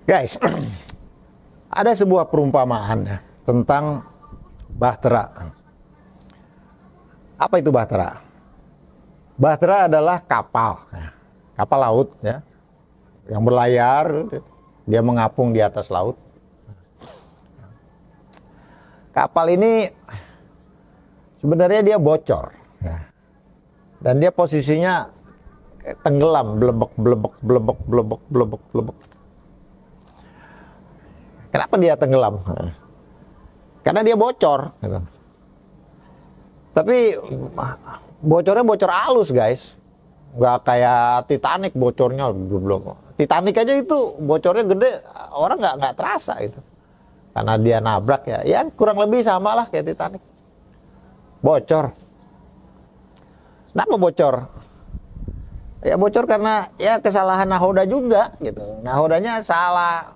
Guys, ada sebuah perumpamaan ya, tentang bahtera. Apa itu bahtera? Bahtera adalah kapal, kapal laut ya, yang berlayar, dia mengapung di atas laut. Kapal ini sebenarnya dia bocor, ya. Dan dia posisinya tenggelam, blebek, blebek, blebek, blebek, blebek, blebek. Kenapa dia tenggelam? Karena dia bocor. Gitu. Tapi bocornya bocor halus, guys. Nggak kayak Titanic bocornya. Titanic aja itu bocornya gede, orang nggak terasa itu. Karena dia nabrak ya. Ya kurang lebih sama lah kayak Titanic. Bocor. Kenapa bocor? Ya bocor karena ya kesalahan nahoda juga gitu. Nahodanya salah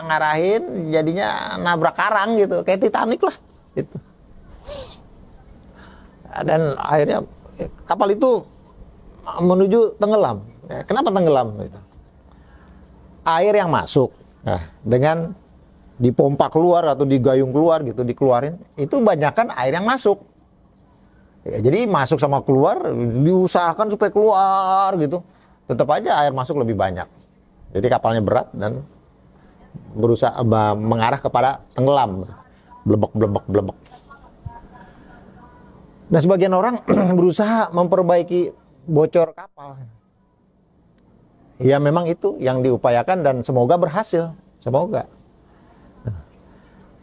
ngarahin, jadinya nabrak karang gitu, kayak Titanic lah gitu. Dan akhirnya kapal itu menuju tenggelam. Kenapa tenggelam gitu? Air yang masuk, dengan dipompa keluar atau digayung keluar gitu, dikeluarin, itu banyakkan air yang masuk. Ya, jadi masuk sama keluar, diusahakan supaya keluar gitu, tetap aja air masuk lebih banyak. Jadi kapalnya berat dan berusaha mengarah kepada tenggelam, blebek, blebek, blebek. Nah, sebagian orang berusaha memperbaiki bocor kapal. Ya memang itu yang diupayakan dan semoga berhasil, semoga.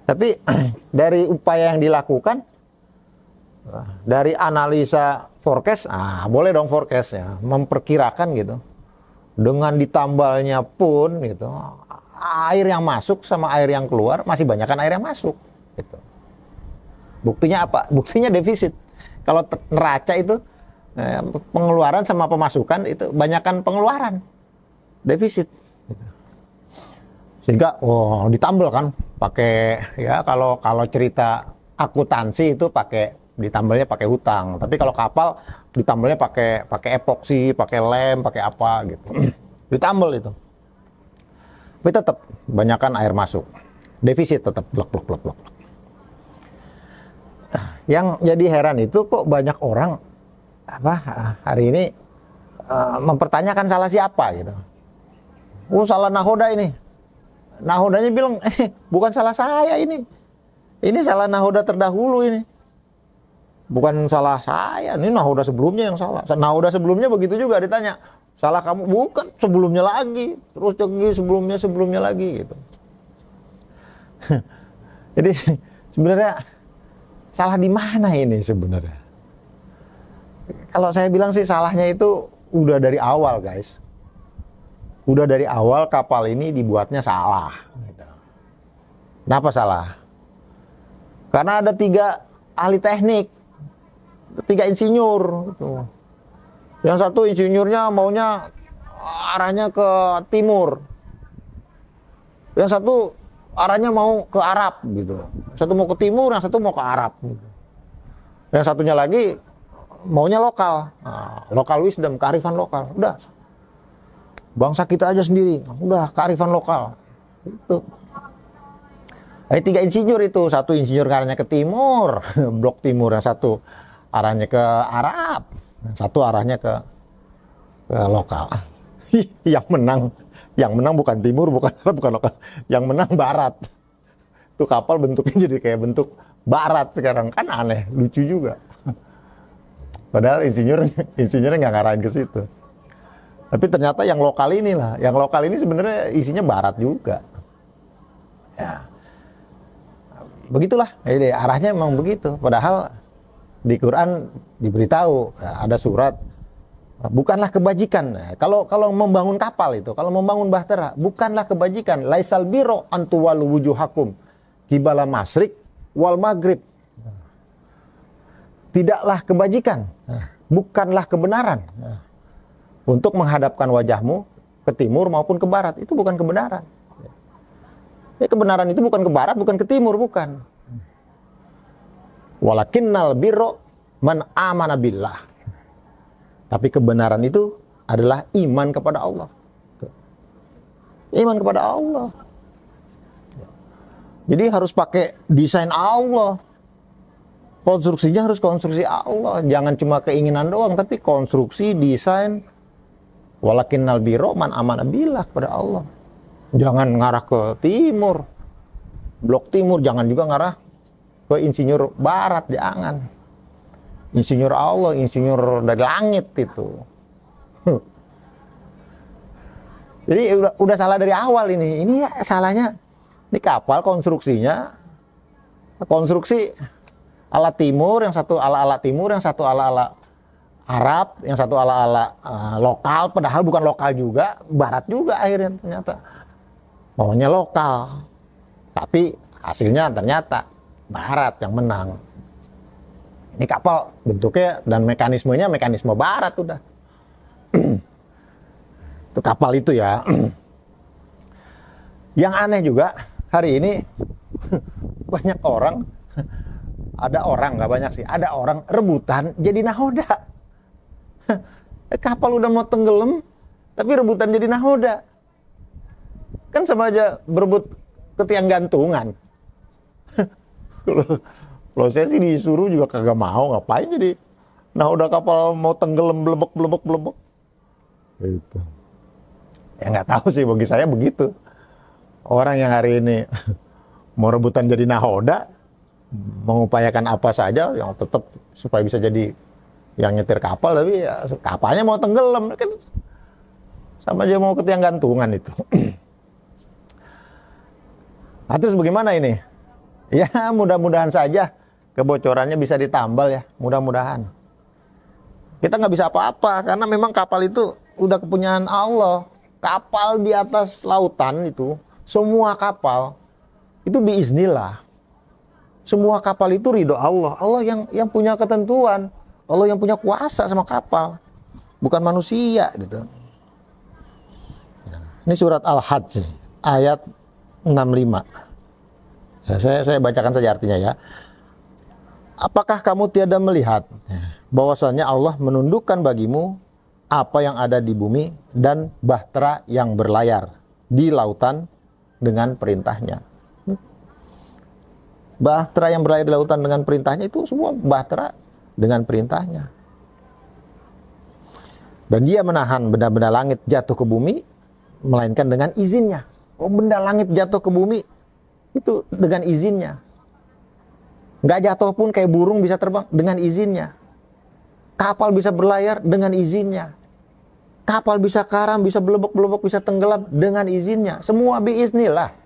Tapi dari upaya yang dilakukan, dari analisa forecast, boleh dong forecast ya, memperkirakan gitu. Dengan ditambalnya pun gitu, air yang masuk sama air yang keluar masih banyakkan air yang masuk gitu. Buktinya apa? Buktinya defisit. Kalau neraca itu pengeluaran sama pemasukan itu banyakkan pengeluaran, defisit gitu. Sehingga ditambal kan pakai ya, kalau cerita akuntansi itu pakai ditambalnya pakai hutang, tapi kalau kapal ditambalnya pakai epoksi, pakai lem, pakai apa gitu. Ditambal itu. Tapi tetap banyakkan air masuk, defisit tetap blok. Yang jadi heran itu kok banyak orang hari ini mempertanyakan salah siapa gitu. Salah nahoda ini. Nahodanya bilang bukan salah saya ini salah nahoda terdahulu ini. Bukan salah saya, ini nahoda sebelumnya yang salah. Nahoda sebelumnya begitu juga ditanya. Salah kamu, bukan, sebelumnya lagi, terus sebelumnya lagi gitu. Jadi sebenarnya salah di mana ini sebenarnya? Kalau saya bilang sih salahnya itu udah dari awal, guys. Udah dari awal kapal ini dibuatnya salah. Gitu. Kenapa salah? Karena ada 3 ahli teknik, 3 insinyur. Gitu. Yang satu insinyurnya maunya arahnya ke timur. Yang satu arahnya mau ke Arab gitu. Satu mau ke timur, yang satu mau ke Arab gitu. Yang satunya lagi maunya lokal. Lokal wisdom, kearifan lokal. Udah. Bangsa kita aja sendiri. Udah, kearifan lokal. Itu. Ada 3 insinyur itu. Satu insinyur arahnya ke timur, blok timur. Yang satu arahnya ke Arab. Satu arahnya ke lokal. Yang menang bukan timur, bukan lokal. Yang menang barat. Itu kapal bentuknya jadi kayak bentuk barat sekarang, kan aneh, lucu juga. Padahal insinyurnya nggak ngarahin ke situ. Tapi ternyata yang lokal ini sebenarnya isinya barat juga. Ya, begitulah. Jadi arahnya memang begitu. Padahal di Quran diberitahu ada surat bukanlah kebajikan. Kalau membangun kapal itu, kalau membangun bahtera, bukanlah kebajikan. Laisal birro antuwalu wujuhakum qibala masyriq wal maghrib. Tidaklah kebajikan, bukanlah kebenaran untuk menghadapkan wajahmu ke timur maupun ke barat. Itu bukan kebenaran. Kebenaran itu bukan ke barat, bukan ke timur, bukan. Walakinnal birro man amana billah. Tapi kebenaran itu adalah iman kepada Allah. Iman kepada Allah. Jadi harus pakai desain Allah. Konstruksinya harus konstruksi Allah. Jangan cuma keinginan doang, tapi konstruksi, desain. Walakinnal birra man amana billah kepada Allah. Jangan ngarah ke timur. Blok timur, jangan juga ngarah ke insinyur barat, jangan. Insinyur Allah, insinyur dari langit itu. Jadi udah salah dari awal ini. Ini ya salahnya. Ini kapal konstruksinya, konstruksi ala timur, yang satu ala timur, yang satu ala Arab, yang satu ala lokal, padahal bukan lokal juga, barat juga akhirnya ternyata. Maunya lokal, tapi hasilnya ternyata barat yang menang. Ini kapal bentuknya dan mekanismenya mekanisme barat udah. Itu kapal itu ya. Yang aneh juga, hari ini banyak orang, nggak banyak sih, ada orang rebutan jadi nahoda. Kapal udah mau tenggelam, tapi rebutan jadi nahoda. Kan sama aja berebut ke tiang gantungan. Kalau saya sih disuruh juga kagak mau, ngapain jadi nahoda kapal mau tenggelam blebek. Gitu. Ya nggak tahu sih, bagi saya begitu. Orang yang hari ini mau rebutan jadi nahoda, mengupayakan apa saja yang tetap supaya bisa jadi yang nyetir kapal, tapi ya, kapalnya mau tenggelam, kan sama aja mau ke tiang gantungan itu. Nah, terus bagaimana ini? Ya mudah-mudahan saja kebocorannya bisa ditambal ya, mudah-mudahan. Kita nggak bisa apa-apa karena memang kapal itu udah kepunyaan Allah. Kapal di atas lautan itu, semua kapal itu biiznillah. Semua kapal itu ridho Allah. Allah yang punya ketentuan. Allah yang punya kuasa sama kapal. Bukan manusia gitu. Ini surat Al-Hajj ayat 65. Saya bacakan saja artinya ya. Apakah kamu tiada melihat bahwasanya Allah menundukkan bagimu apa yang ada di bumi dan bahtera yang berlayar di lautan dengan perintahnya. Bahtera yang berlayar di lautan dengan perintahnya itu semua bahtera dengan perintahnya. Dan dia menahan benda-benda langit jatuh ke bumi melainkan dengan izinnya. Oh, benda langit jatuh ke bumi itu dengan izinnya. Nggak jatuh pun kayak burung bisa terbang dengan izinnya. Kapal bisa berlayar dengan izinnya. Kapal bisa karam, bisa belebek, bisa tenggelam dengan izinnya. Semua biiznillah.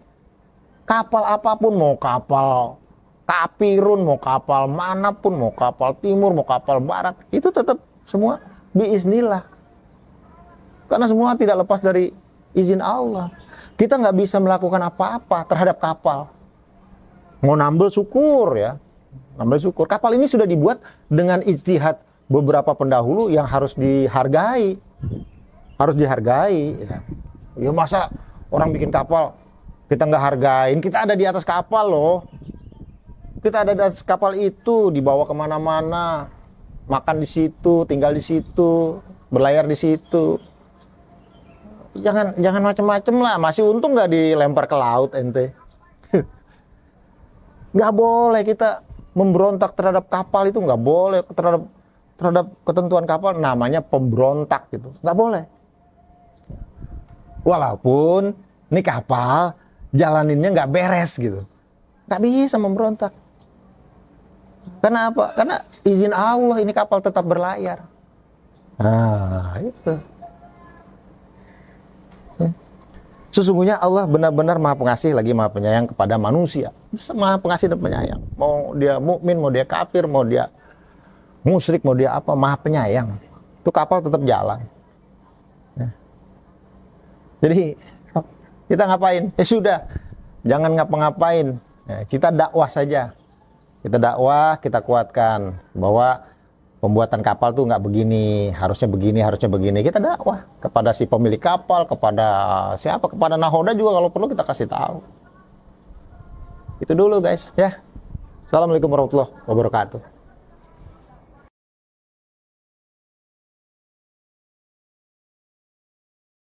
Kapal apapun, mau kapal Kapirun, mau kapal manapun, mau kapal timur, mau kapal barat, itu tetap semua biiznillah. Karena semua tidak lepas dari izin Allah. Kita nggak bisa melakukan apa-apa terhadap kapal. Mau nambel syukur ya. Nambel syukur. Kapal ini sudah dibuat dengan ijtihad beberapa pendahulu yang harus dihargai. Harus dihargai ya. Ya masa orang bikin kapal kita nggak hargain, kita ada di atas kapal loh. Kita ada di atas kapal itu, dibawa kemana-mana, makan di situ, tinggal di situ, berlayar di situ. Jangan macem-macem lah. Masih untung nggak dilempar ke laut ente. Nggak boleh kita memberontak terhadap kapal itu, nggak boleh terhadap ketentuan kapal, namanya pemberontak gitu, nggak boleh. Walaupun ini kapal jalaninnya nggak beres gitu, nggak bisa memberontak. Karena apa? Karena izin Allah ini kapal tetap berlayar. Nah itu. Sesungguhnya Allah benar-benar Maha Pengasih lagi Maha Penyayang kepada manusia. Maha Pengasih dan penyayang. Mau dia mukmin, mau dia kafir, mau dia musyrik, mau dia apa, Maha Penyayang. Itu kapal tetap jalan. Jadi kita ngapain? Ya sudah, jangan ngapa-ngapain. Kita dakwah saja. Kita dakwah, kita kuatkan bahwa pembuatan kapal tuh nggak begini, harusnya begini. Kita dakwah kepada si pemilik kapal, kepada siapa, kepada nahoda juga kalau perlu kita kasih tahu. Itu dulu guys, ya. Assalamualaikum warahmatullahi wabarakatuh.